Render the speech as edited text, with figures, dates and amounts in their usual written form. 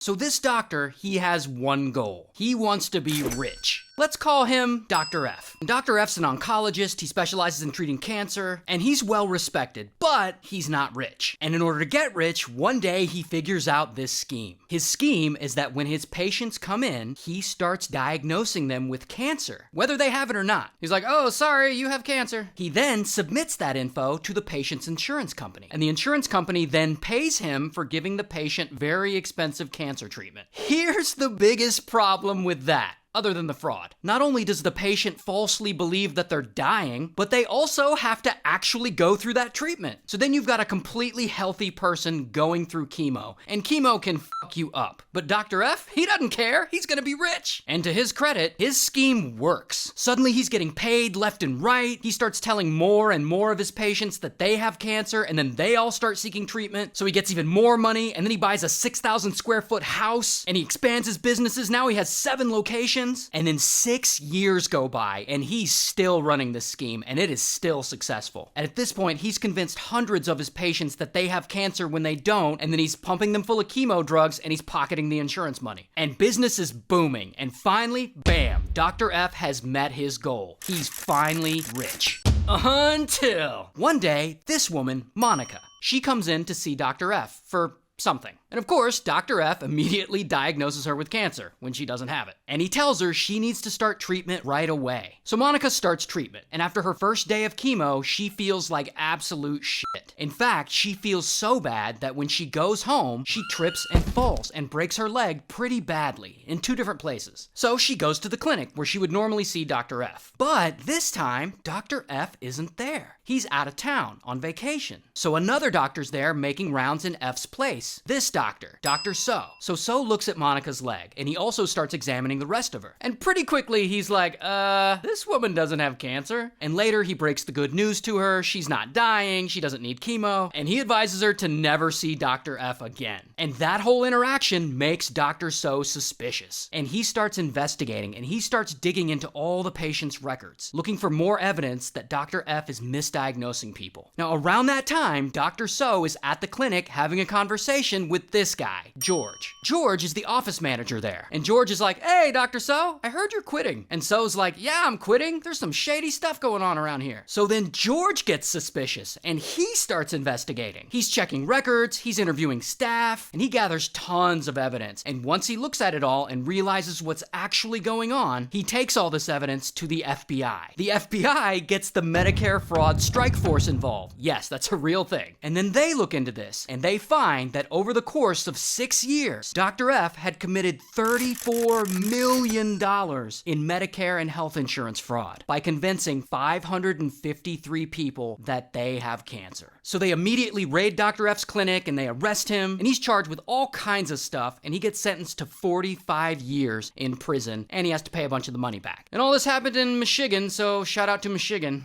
So this doctor, he has one goal. He wants to be rich. Let's call him Dr. F. And Dr. F's an oncologist, he specializes in treating cancer, and he's well respected, but he's not rich. And in order to get rich, one day he figures out this scheme. His scheme is that when his patients come in, he starts diagnosing them with cancer, whether they have it or not. He's like, oh, sorry, you have cancer. He then submits that info to the patient's insurance company, and the insurance company then pays him for giving the patient very expensive cancer treatment. Here's the biggest problem with that. Other than the fraud. Not only does the patient falsely believe that they're dying, but they also have to actually go through that treatment. So then you've got a completely healthy person going through chemo, and chemo can fuck you up. But Dr. F, he doesn't care. He's gonna be rich. And to his credit, his scheme works. Suddenly he's getting paid left and right. He starts telling more and more of his patients that they have cancer, and then they all start seeking treatment. So he gets even more money, and then he buys a 6,000 square foot house, and he expands his businesses. Now he has 7 locations. And then 6 years go by, and he's still running this scheme, and it is still successful. And at this point, he's convinced hundreds of his patients that they have cancer when they don't, and then he's pumping them full of chemo drugs, and he's pocketing the insurance money. And business is booming, and finally, bam, Dr. F has met his goal. He's finally rich. Until one day, this woman, Monica, she comes in to see Dr. F for something. And of course, Dr. F immediately diagnoses her with cancer when she doesn't have it. And he tells her she needs to start treatment right away. So Monica starts treatment, and after her first day of chemo, she feels like absolute shit. In fact, she feels so bad that when she goes home, she trips and falls and breaks her leg pretty badly in 2 different places. So she goes to the clinic where she would normally see Dr. F. But this time, Dr. F isn't there. He's out of town on vacation. So another doctor's there making rounds in F's place. This doctor, Dr. So. So So looks at Monica's leg, and he also starts examining the rest of her. And pretty quickly, he's like, this woman doesn't have cancer. And later, he breaks the good news to her. She's not dying. She doesn't need chemo. And he advises her to never see Dr. F again. And that whole interaction makes Dr. So suspicious. And he starts investigating, and he starts digging into all the patient's records, looking for more evidence that Dr. F is misdiagnosing people. Now, around that time, Dr. So is at the clinic having a conversation with this guy, George. George is the office manager there. And George is like, hey, Dr. So, I heard you're quitting. And So's like, yeah, I'm quitting. There's some shady stuff going on around here. So then George gets suspicious, and he starts investigating. He's checking records, he's interviewing staff, and he gathers tons of evidence. And once he looks at it all and realizes what's actually going on, he takes all this evidence to the FBI. The FBI gets the Medicare Fraud Strike Force involved. Yes, that's a real thing. And then they look into this, and they find that over the course of 6 years, Dr. F had committed $34 million in Medicare and health insurance fraud by convincing 553 people that they have cancer. So they immediately raid Dr. F's clinic, and they arrest him, and he's charged with all kinds of stuff, and he gets sentenced to 45 years in prison, and he has to pay a bunch of the money back. And all this happened in Michigan, so shout out to Michigan.